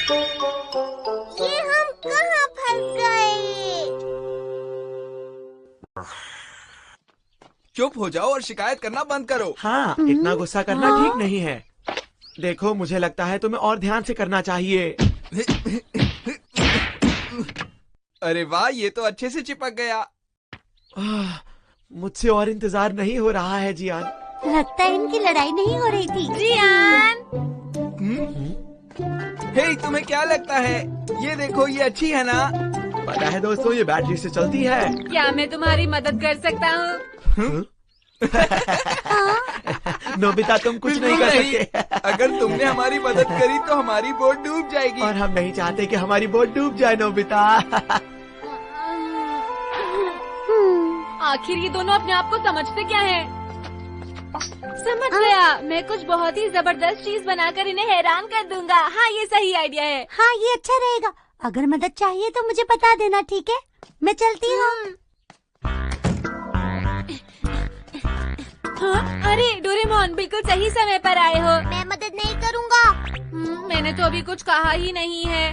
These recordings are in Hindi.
ये हम कहाँ फंस गए? चुप हो जाओ और शिकायत करना बंद करो। हाँ, इतना गुस्सा करना ठीक नहीं है। देखो, मुझे लगता है तुम्हें और ध्यान से करना चाहिए। अरे वाह, ये तो अच्छे से चिपक गया। मुझसे और इंतजार नहीं हो रहा है जियान। लगता है इनकी लड़ाई नहीं हो रही थी। जियान, हे, तुम्हें क्या लगता है? ये देखो, ये अच्छी है ना? पता है दोस्तों, ये बैटरी से चलती है। क्या मैं तुम्हारी मदद कर सकता हूँ? नोबिता, तुम कुछ नहीं कर सकते। अगर तुमने हमारी मदद करी तो हमारी बोट डूब जाएगी। और हम नहीं चाहते कि हमारी बोट डूब जाए नोबिता। आखिर ये दोनों अपने आप को समझते क्या हैं? समझ गया, मैं कुछ बहुत ही जबरदस्त चीज बनाकर इन्हें हैरान कर दूंगा। हाँ, ये सही आइडिया है। हाँ ये अच्छा रहेगा। अगर मदद चाहिए तो मुझे बता देना, ठीक है? मैं चलती हूँ। हाँ, अरे डोरेमोन, बिल्कुल सही समय पर आए हो। मैं मदद नहीं करूँगा। मैंने तो अभी कुछ कहा ही नहीं है।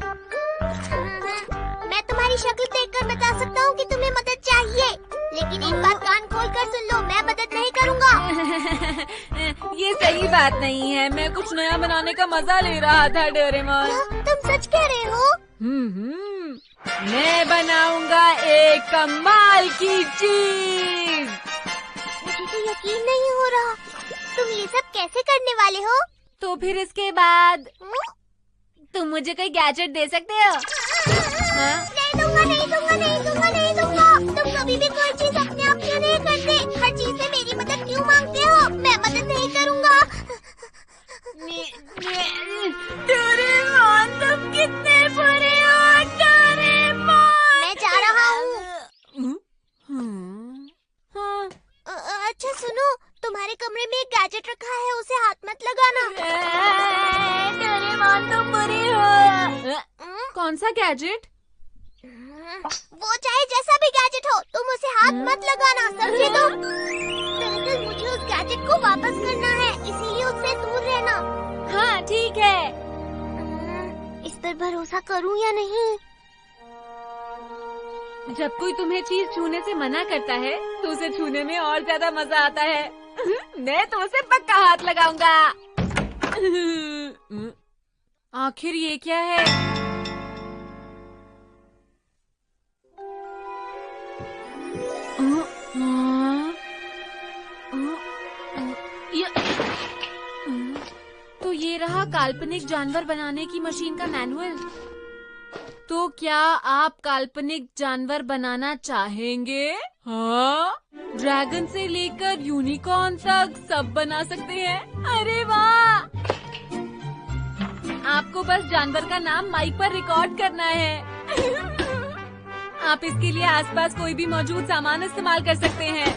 मैं तुम्हारी शक्ल देखकर बता सकता हूँ कि तुम्हें मदद चाहिए, लेकिन एक बात कान खोल कर सुन लो, मैं मदद नहीं करूँगा। ये सही बात नहीं है। मैं कुछ नया बनाने का मजा ले रहा था डोरेमोन। तुम सच कह रहे हो? मैं बनाऊंगा एक कमाल की चीज। मुझे तो यकीन नहीं हो रहा। तुम ये सब कैसे करने वाले हो? तो फिर इसके बाद तुम मुझे कोई गैजेट दे सकते हो? हाँ? नहीं दूंगा, नहीं दूंगा, नहीं दूंगा, नहीं दूंगा। तुम कभी भी कोई चीज अपने आप क्यों नहीं करते? हर चीज से मेरी मदद क्यों मांगते हो? मैं मदद नहीं करूँगा। डोरेमोन, तुम कितने बुरे हो डोरेमोन। मैं जा रहा हूँ। हाँ। अच्छा सुनो, तुम्हारे कमरे में एक गैजेट रखा है, उसे हाथ मत लगाना। डोरेमोन, तुम बुरी हो। कौन सा गैजेट? वो चाहे जैसा भी गैजेट हो, तुम उसे हाथ मत लगाना, समझे तुम? दरअसल मुझे उस गैजेट को वापस करना है, इसीलिए उससे दूर रहना। हाँ, ठीक है। इस पर भरोसा करूं या नहीं? जब कोई तुम्हें चीज छूने से मना करता है तो उसे छूने में और ज्यादा मजा आता है। मैं तो उसे पक्का हाथ लगाऊंगा। आखिर ये क्या है? तो ये रहा काल्पनिक जानवर बनाने की मशीन का मैनुअल। तो क्या आप काल्पनिक जानवर बनाना चाहेंगे? हाँ, ड्रैगन से लेकर यूनिकॉर्न तक सब बना सकते हैं। अरे वाह! आपको बस जानवर का नाम माइक पर रिकॉर्ड करना है। आप इसके लिए आसपास कोई भी मौजूद सामान इस्तेमाल कर सकते हैं।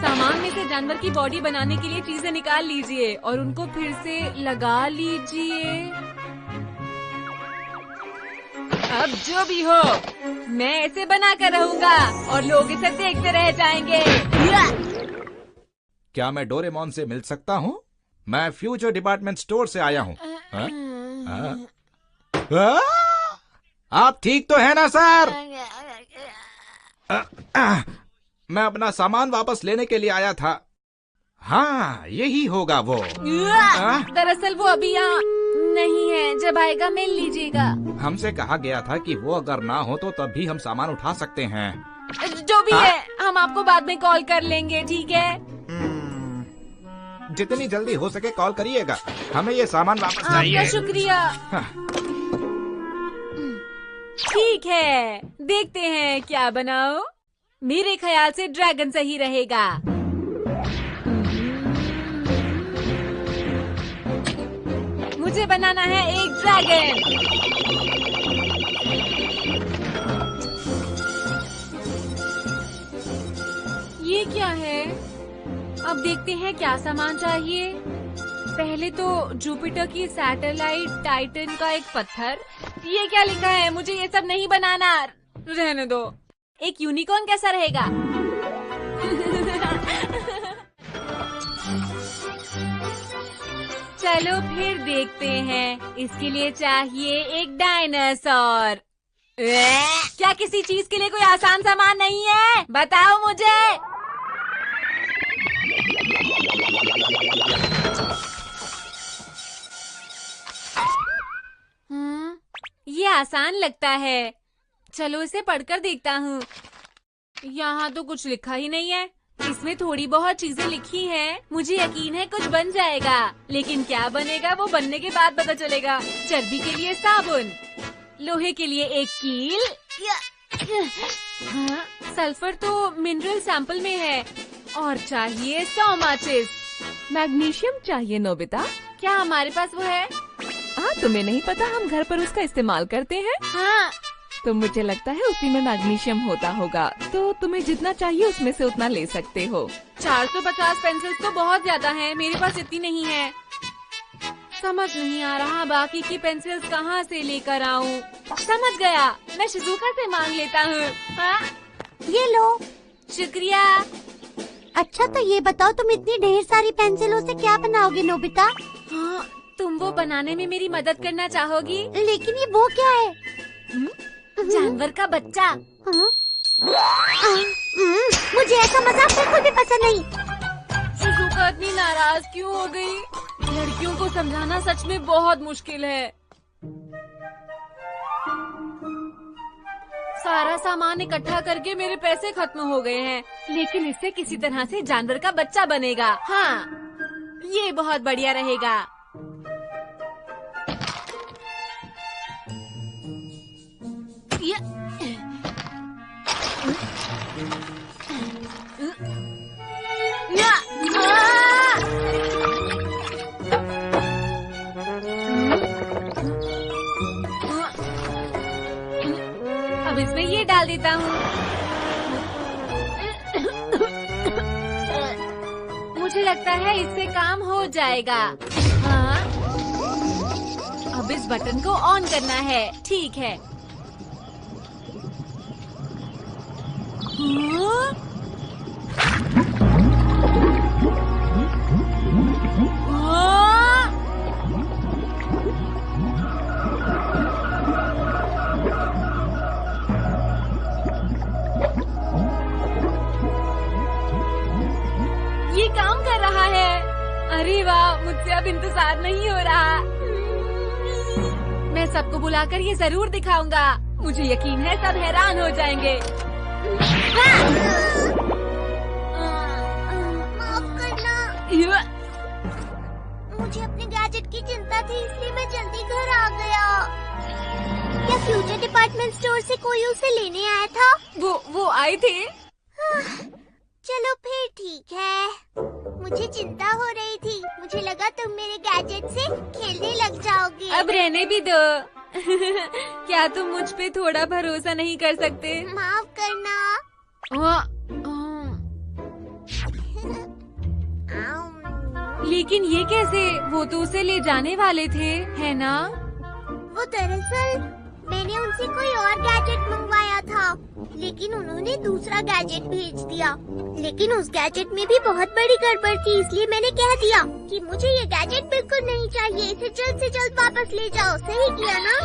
सामान में से जानवर की बॉडी बनाने के लिए चीजें निकाल लीजिए और उनको फिर से लगा लीजिए। अब जो भी हो, मैं ऐसे बना कर रहूंगा और लोग इसे देखते रह जाएंगे। क्या मैं डोरेमोन से मिल सकता हूँ? मैं फ्यूचर डिपार्टमेंट स्टोर से आया हूँ। आप ठीक तो है ना सर? मैं अपना सामान वापस लेने के लिए आया था। हाँ, यही होगा वो। दरअसल वो अभी यहाँ नहीं है, जब आएगा मिल लीजिएगा। हमसे कहा गया था कि वो अगर ना हो तो तभी हम सामान उठा सकते हैं। जो भी है, हम आपको बाद में कॉल कर लेंगे, ठीक है? जितनी जल्दी हो सके कॉल करिएगा। हमें ये सामान वापस चाहिए। आपका शुक्रिया। ठीक है, देखते हैं क्या बनाओ। मेरे ख्याल से ड्रैगन सही रहेगा। मुझे बनाना है एक ड्रैगन। ये क्या है? अब देखते हैं क्या सामान चाहिए। पहले तो जुपिटर की सैटेलाइट टाइटन का एक पत्थर। ये क्या लिखा है? मुझे ये सब नहीं बनाना, रहने दो। एक यूनिकॉर्न कैसा रहेगा? चलो फिर देखते हैं। इसके लिए चाहिए एक डायनासोर। क्या किसी चीज के लिए कोई आसान सामान नहीं है? बताओ मुझे। ये आसान लगता है। चलो इसे पढ़कर देखता हूँ। यहाँ तो कुछ लिखा ही नहीं है। इसमें थोड़ी बहुत चीजें लिखी हैं। मुझे यकीन है कुछ बन जाएगा, लेकिन क्या बनेगा वो बनने के बाद पता चलेगा। चर्बी के लिए साबुन, लोहे के लिए एक कील। हाँ, सल्फर तो मिनरल सैंपल में है और चाहिए 100 माचिस। मैग्नीशियम चाहिए नोबिता। क्या हमारे पास वो है? हाँ, तुम्हें नहीं पता हम घर पर उसका इस्तेमाल करते हैं। हाँ। तो मुझे लगता है उसी में मैग्नीशियम होता होगा, तो तुम्हें जितना चाहिए उसमें से उतना ले सकते हो। 450 पेंसिल्स तो बहुत ज्यादा हैं। मेरे पास इतनी नहीं है। समझ नहीं आ रहा बाकी की पेंसिल्स कहाँ से लेकर आऊँ। समझ गया, मैं शिजुका से मांग लेता हूँ। हाँ? ये लो। शुक्रिया। अच्छा तो ये बताओ, तुम इतनी ढेर सारी पेंसिलों से क्या बनाओगे नोबिता? हाँ, तुम वो बनाने में मेरी मदद करना चाहोगी? लेकिन ये वो क्या है? जानवर का बच्चा। मुझे ऐसा मजाक बिल्कुल भी पसंद नहीं। शिजुका इतनी नाराज क्यों हो गई? लड़कियों को समझाना सच में बहुत मुश्किल है। सारा सामान इकट्ठा करके मेरे पैसे खत्म हो गए हैं, लेकिन इससे किसी तरह से जानवर का बच्चा बनेगा। हाँ, ये बहुत बढ़िया रहेगा। अब इसमें ये डाल देता हूँ। मुझे लगता है इससे काम हो जाएगा। हाँ, अब इस बटन को ऑन करना है। ठीक है। हाँ? हाँ? ये काम कर रहा है। अरे वाह, मुझसे अब इंतजार नहीं हो रहा। मैं सबको बुलाकर ये जरूर दिखाऊंगा। मुझे यकीन है सब हैरान हो जाएंगे। माफ करना, मुझे अपने गैजेट की चिंता थी, इसलिए मैं जल्दी घर आ गया। क्या फ्यूचर डिपार्टमेंट स्टोर से कोई उसे लेने आया था? वो आए थे। चलो फिर ठीक है। मुझे चिंता हो रही थी। मुझे लगा तुम मेरे गैजेट से खेलने लग जाओगे। अब रहने भी दो। क्या तुम मुझ पे थोड़ा भरोसा नहीं कर सकते? माफ करना। लेकिन ये कैसे? वो तो उसे ले जाने वाले थे, है ना? वो दरअसल मैंने उनसे कोई और गैजेट मंगवाया था, लेकिन उन्होंने दूसरा गैजेट भेज दिया। लेकिन उस गैजेट में भी बहुत बड़ी गड़बड़ थी, इसलिए मैंने कह दिया कि मुझे ये गैजेट बिल्कुल नहीं चाहिए, इसे जल्द से जल्द वापस ले जाओ। सही किया ना?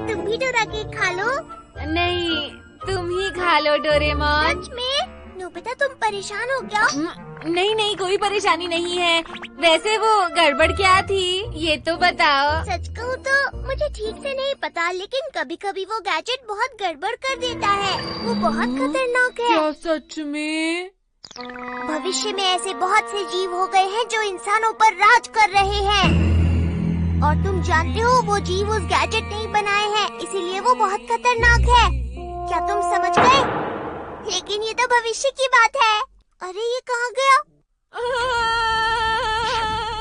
तुम भी डोरा केक खा लो। नहीं, तुम ही खा लो डोरेमोन। सच में? नोबिता तुम परेशान हो क्या? नहीं, कोई परेशानी नहीं है। वैसे वो गड़बड़ क्या थी, ये तो बताओ। सच कहूँ तो मुझे ठीक से नहीं पता, लेकिन कभी कभी वो गैजेट बहुत गड़बड़ कर देता है। वो बहुत खतरनाक है। क्या सच में? भविष्य में ऐसे बहुत से जीव हो गए हैं जो इंसानों पर राज कर रहे हैं, और तुम जानते हो वो जीव उस गैजेट नहीं बनाए हैं, इसीलिए वो बहुत खतरनाक है। क्या तुम समझ गए? लेकिन ये तो भविष्य की बात है। अरे ये कहाँ गया?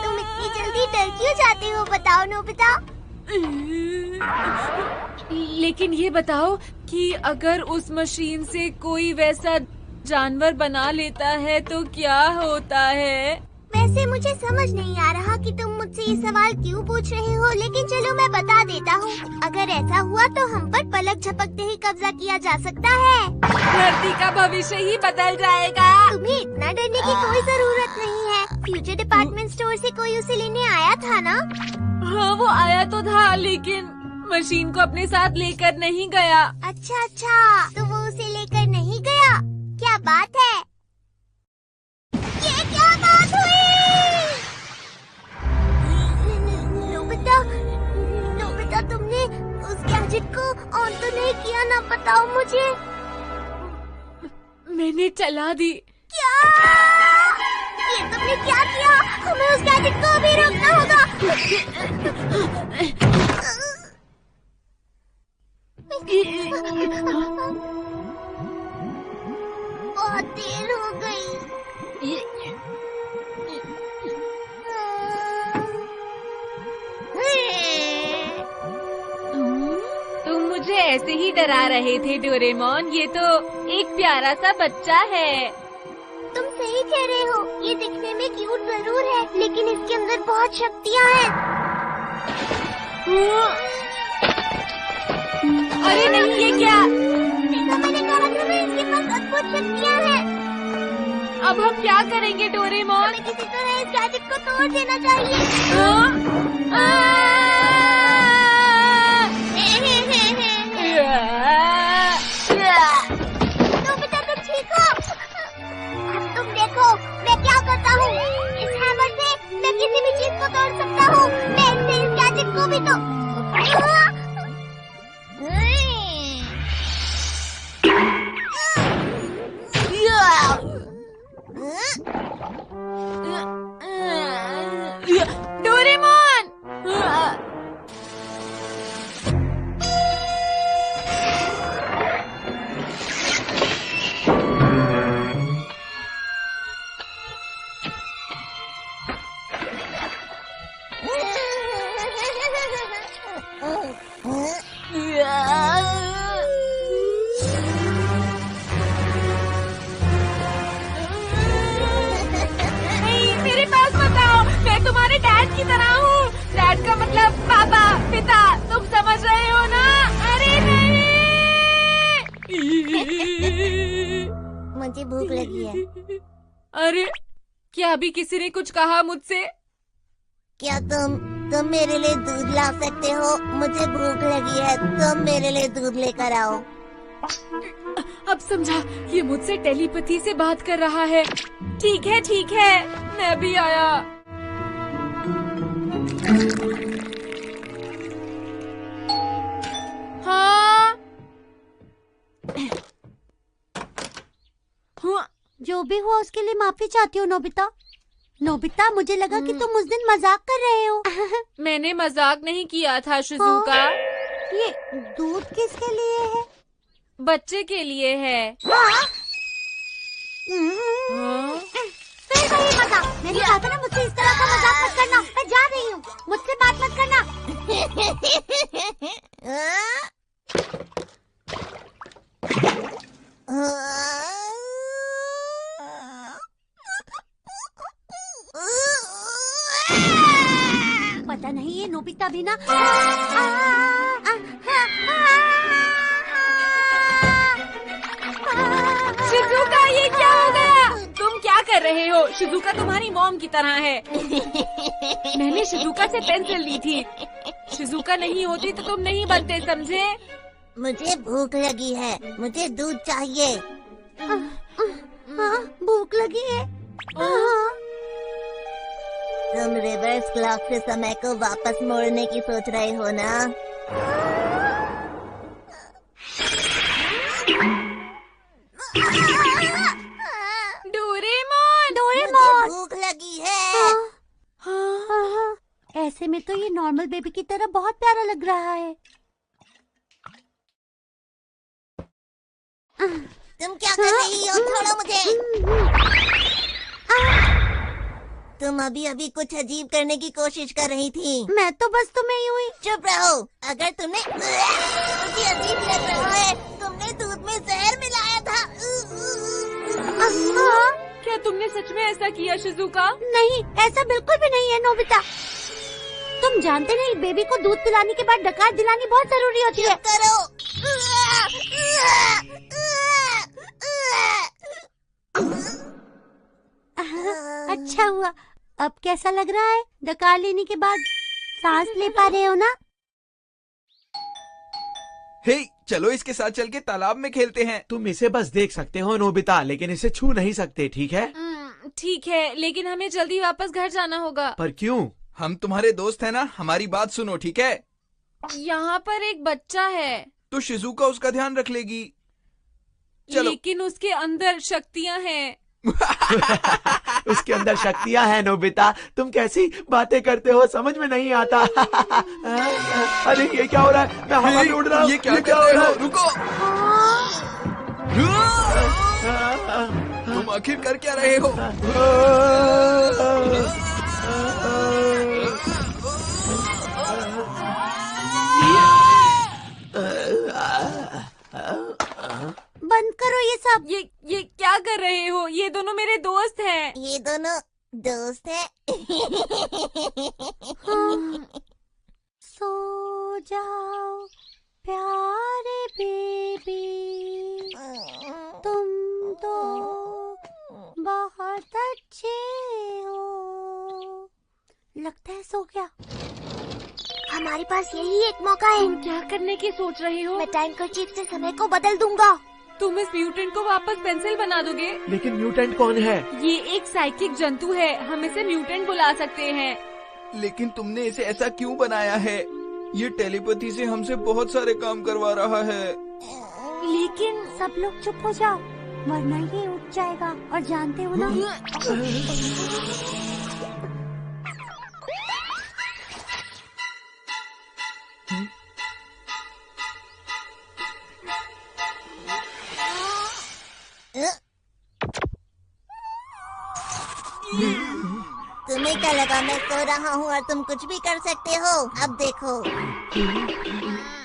तुम इतनी जल्दी डर क्यों जाते हो, बताओ नोबिता? लेकिन ये बताओ कि अगर उस मशीन से कोई वैसा जानवर बना लेता है तो क्या होता है? वैसे मुझे समझ नहीं आ रहा कि तुम मुझसे ये सवाल क्यों पूछ रहे हो, लेकिन चलो मैं बता देता हूँ। अगर ऐसा हुआ तो हम पर पलक झपकते ही कब्जा किया जा सकता है। धरती का भविष्य ही बदल जाएगा। तुम्हें इतना डरने की कोई जरूरत नहीं है। फ्यूचर डिपार्टमेंट स्टोर से कोई उसे लेने आया था ना? हाँ वो आया तो था, लेकिन मशीन को अपने साथ लेकर नहीं गया। अच्छा अच्छा, तो वो उसे लेकर नहीं गया। क्या बात है? ये क्या बात हुई? नोबिता, नोबिता तुमने उस गैजेट को ऑन तो नहीं किया ना? बताओ मुझे। मैंने चला दी। क्या? ये तुमने क्या किया? हमें उस गैजेट को अभी रोकना होगा। बहुत देर हो गई। तुम मुझे ऐसे ही डरा रहे थे डोरेमोन, ये तो एक प्यारा सा बच्चा है। तुम सही कह रहे हो, ये दिखने में क्यूट जरूर है, लेकिन इसके अंदर बहुत शक्तियाँ हैं। अरे नहीं, ये क्या? तो मैंने कहा था ना, इसके पास अद्भुत शक्तियाँ हैं। अब हम क्या करेंगे डोरेमोन? हमें किसी तरह इस गैजेट को तोड़ देना चाहिए। नोबिता तुम ठीक हो? तुम देखो मैं क्या करता हूँ। इस हैमर से मैं किसी भी चीज को तोड़ सकता हूँ। मैं इससे इस गैजेट को भी तो डोरेमोन! नहीं, मेरे पास मत आओ, मैं तुम्हारे डैड की तरह हूँ। डैड का मतलब पापा, पिता, तुम समझ रहे हो ना? अरे नहीं! मुझे भूख लगी है। अरे क्या अभी किसी ने कुछ कहा मुझसे? क्या तुम मेरे लिए दूध ला सकते हो? मुझे भूख लगी है, तुम मेरे लिए दूध लेकर आओ। अब समझा, ये मुझसे टेलीपैथी से बात कर रहा है। ठीक है, मैं भी आया। हाँ? जो भी हुआ उसके लिए माफी चाहती हूँ नोबिता। नोबिता, मुझे लगा कि तुम उस दिन मजाक कर रहे हो। मैंने मजाक नहीं किया था शिजुका। ये दूध किसके लिए है? बच्चे के लिए है। हाँ? हाँ? फिर वही मजाक। मैंने कहा था ना, मुझसे इस तरह का मजाक मत करना। मैं जा रही हूँ, मुझसे बात मत करना। पता नहीं ये नोबिता भी ना। शिजुका, ये क्या हो गया? तुम क्या कर रहे हो? शिजुका तुम्हारी मॉम की तरह है। मैंने शिजुका से पेंसिल ली थी। शिजुका नहीं होती तो तुम नहीं बनते, समझे? मुझे भूख लगी है, मुझे दूध चाहिए। भूख लगी है। तुम रिवर्स क्लॉक से समय को वापस मोड़ने की सोच रहे हो ना? डोरेमोन! मुझे भूख लगी है। ऐसे में तो ये नॉर्मल बेबी की तरह बहुत प्यारा लग रहा है। तुम क्या कर रही हो? छोड़ो मुझे। तुम अभी कुछ अजीब करने की कोशिश कर रही थी। मैं तो बस तुम्हें यूं ही। चुप रहो। अगर तुमने मुझे अजीब लग रहा है, तुमने दूध में जहर मिलाया था। क्या तुमने सच में ऐसा किया शिजुका? नहीं, ऐसा बिल्कुल भी नहीं है नोबिता। तुम जानते नहीं, बेबी को दूध पिलाने के बाद डकार दिलानी बहुत जरूरी होती है। करो। अच्छा हुआ, अब कैसा लग रहा है? डकार लेने के बाद सांस ले पा रहे हो ना? हे, चलो इसके साथ चल के तालाब में खेलते हैं। तुम इसे बस देख सकते हो नोबिता, लेकिन इसे छू नहीं सकते, ठीक है? ठीक है, लेकिन हमें जल्दी वापस घर जाना होगा। पर क्यों? हम तुम्हारे दोस्त हैं ना, हमारी बात सुनो, ठीक है? यहाँ पर एक बच्चा है। तो शिजुका उसका ध्यान रख लेगी। चलो। लेकिन उसके अंदर शक्तियाँ हैं। उसके अंदर शक्तियाँ हैं नोबिता, तुम कैसी बातें करते हो, समझ में नहीं आता। अरे ये क्या हो रहा है? मैं हवा में उड़ रहा हूँ। ये क्या कर रहे हो? रुको। तुम आखिर कर क्या रहे हो? बंद करो ये सब। ये क्या कर रहे हो? ये दोनों मेरे दोस्त हैं। ये दोनों दोस्त हैं। सो जाओ प्यारे बेबी, तुम तो बहुत अच्छे हो। लगता है सो गया। हमारे पास यही एक मौका है। तुम क्या करने की सोच रहे हो? मैं टाइम कर्चीफ से समय को बदल दूंगा। तुम इस म्यूटेंट को वापस पेंसिल बना दोगे? लेकिन म्यूटेंट कौन है? ये एक साइकिक जंतु है, हम इसे म्यूटेंट बुला सकते हैं। लेकिन तुमने इसे ऐसा क्यों बनाया है? ये टेलीपैथी से हमसे बहुत सारे काम करवा रहा है। लेकिन सब लोग चुप हो जाओ, वरना ये उठ जाएगा, और जानते हो ना। तुम्हें क्या लगा मैं सो रहा हूँ और तुम कुछ भी कर सकते हो? अब देखो।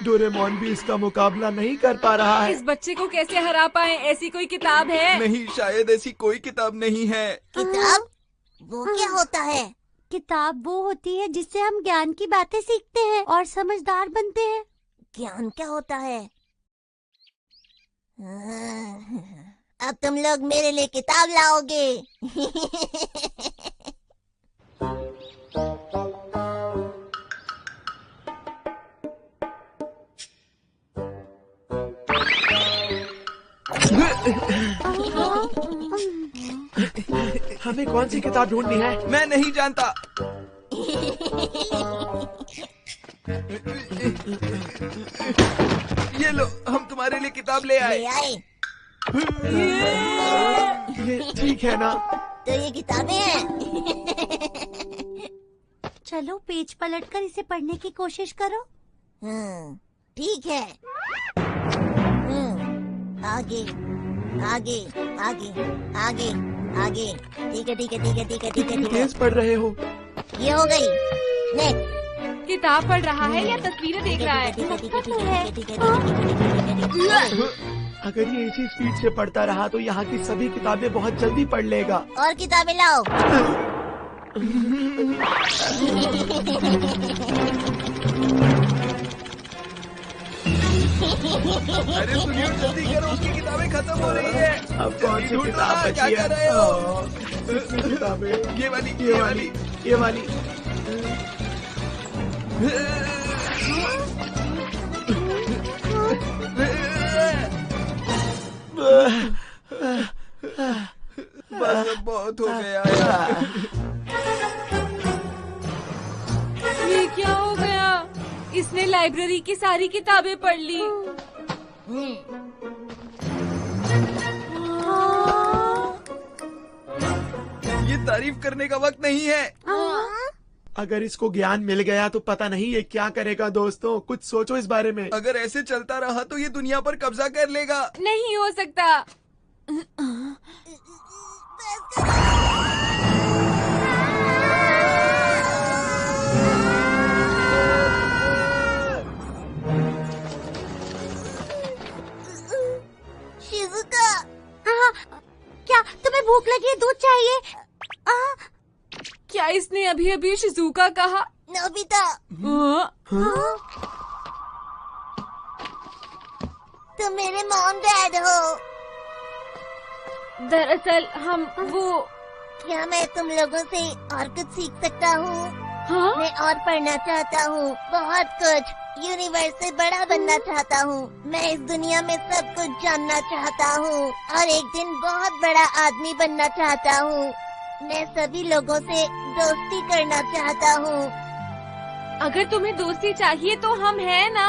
डोरेमोन भी इसका मुकाबला नहीं कर पा रहा है। इस बच्चे को कैसे हरा पाए? ऐसी कोई किताब है? नहीं, शायद ऐसी कोई किताब नहीं है। किताब? वो क्या होता है? किताब वो होती है जिससे हम ज्ञान की बातें सीखते हैं और समझदार बनते हैं। ज्ञान क्या होता है? अब तुम लोग मेरे लिए किताब लाओगे। हमें कौन सी किताब ढूंढनी है? मैं नहीं जानता। ये लो, हम तुम्हारे लिए किताब ले आए। ले आए? ये ठीक है ना? तो ये किताबें हैं। चलो पेज पलटकर इसे पढ़ने की कोशिश करो। ठीक है। आगे आगे आगे आगे आगे। ठीक है ठीक है ठीक है ठीक है ठीक है ठीक है। तेज पढ़ रहे हो। ये हो गई। नेक्स्ट। किताब पढ़ रहा है या तस्वीरें देख रहा है? अगर ये इसी स्पीड से पढ़ता रहा तो यहाँ की सभी किताबें बहुत जल्दी पढ़ लेगा। और किताबें लाओ। अरे सुनियो, जल्दी करो, उसकी किताबें खत्म हो रही है। अब कौन सी किताब क्या बची कर है? रहे हो? किताबें, ये वाली, ये वाली, ये वाली। बस अब बहुत हो गया यार। ये क्या हो गया? इसने लाइब्रेरी की सारी किताबें पढ़ ली। ये तारीफ करने का वक्त नहीं है। अगर इसको ज्ञान मिल गया तो पता नहीं ये क्या करेगा। दोस्तों, कुछ सोचो इस बारे में। अगर ऐसे चलता रहा तो ये दुनिया पर कब्जा कर लेगा। नहीं हो सकता। शिजुका। क्या तुम्हें भूख लगी है? दूध चाहिए? क्या इसने अभी अभी शिजुका कहा? नोबिता। तुम मेरे मॉम डैड हो। दरअसल हम वो क्या मैं तुम लोगों से और कुछ सीख सकता हूँ? हाँ? मैं और पढ़ना चाहता हूँ, बहुत कुछ। यूनिवर्स से बड़ा बनना चाहता हूँ। मैं इस दुनिया में सब कुछ जानना चाहता हूँ और एक दिन बहुत बड़ा आदमी बनना चाहता हूँ। मैं सभी लोगों से दोस्ती करना चाहता हूँ। अगर तुम्हें दोस्ती चाहिए तो हम हैं ना।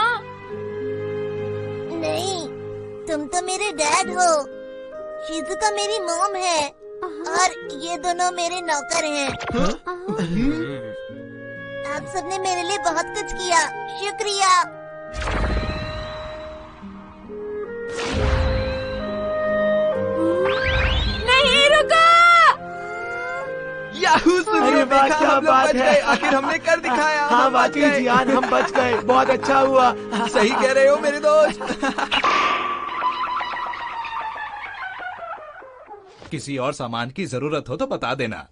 नहीं, तुम तो मेरे डैड हो, शिजुका मेरी मॉम है और ये दोनों मेरे नौकर हैं। आप सबने मेरे लिए बहुत कुछ किया, शुक्रिया। नहीं, रुको। याहू सुनियो, अरे वाह, देखा क्या हम लोग बात बच है। गए। आखिर हमने कर दिखाया। हाँ हम बच वाकई गए। जियान, हम बच गए, बहुत अच्छा हुआ। सही कह रहे हो मेरे दोस्त। किसी और सामान की जरूरत हो तो बता देना।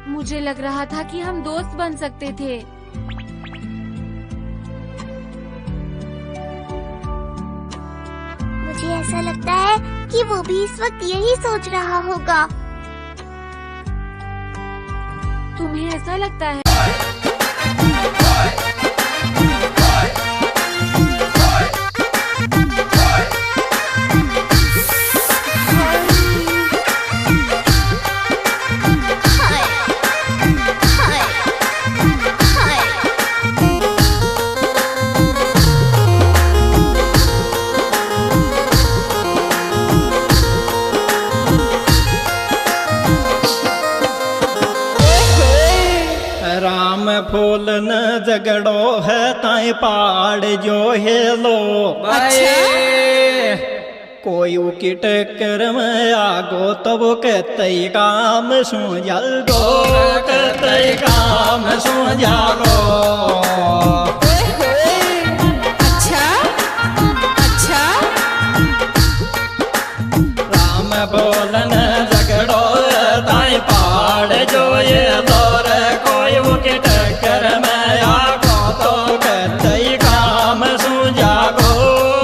मुझे लग रहा था कि हम दोस्त बन सकते थे। मुझे ऐसा लगता है कि वो भी इस वक्त यही सोच रहा होगा। तुम्हें ऐसा लगता है? राम फूल न झगड़ो है ताई पहाड़ जो है लो। कोई की टक्कर में आगो तब कहते काम सो जल्दो, कहते काम सो जागो। राम बोल न झगड़ो ताई पहाड़ जो ये दौर, कोई के टक्कर में आगो तो कहते काम सो जागो,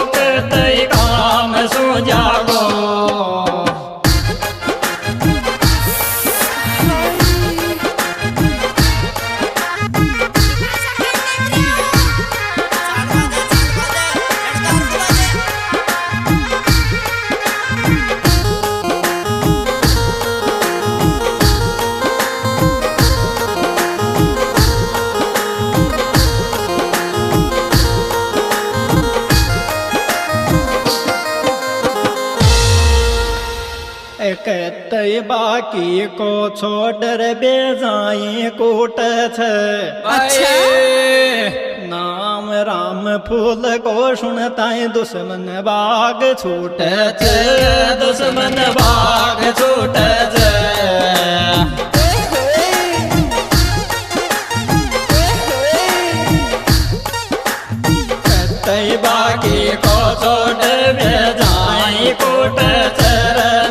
कहते काम सो जागो। कहते बाकी को छोड़ बेजाई कूट छे। नाम राम फूल को सुनता दुश्मन बाग छूट छे, दुश्मन बाग छूट छे। कहते बाकी को छोड़ बेजाई कूट छे।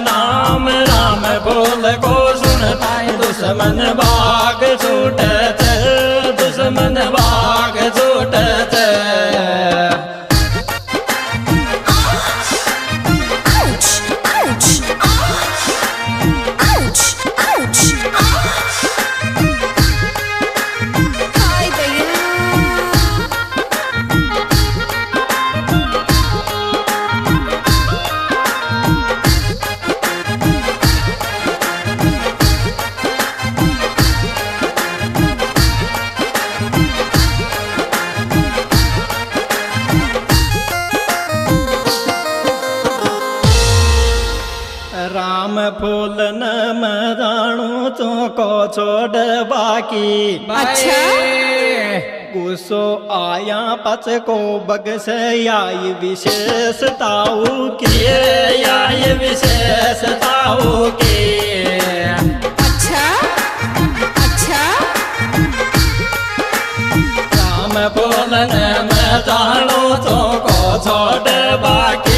नाम राम बोल को सुनता दुश्मन बाग छूट छे, दुश्मन बाग छूट छे। राम फूल न मराणू चौको छोड़ बाकी। गुस्सो आया पच को बग से आई विशेषताओं की, आई विशेषताओं की। राम फूल न मराणू चौको छोड़ बाकी।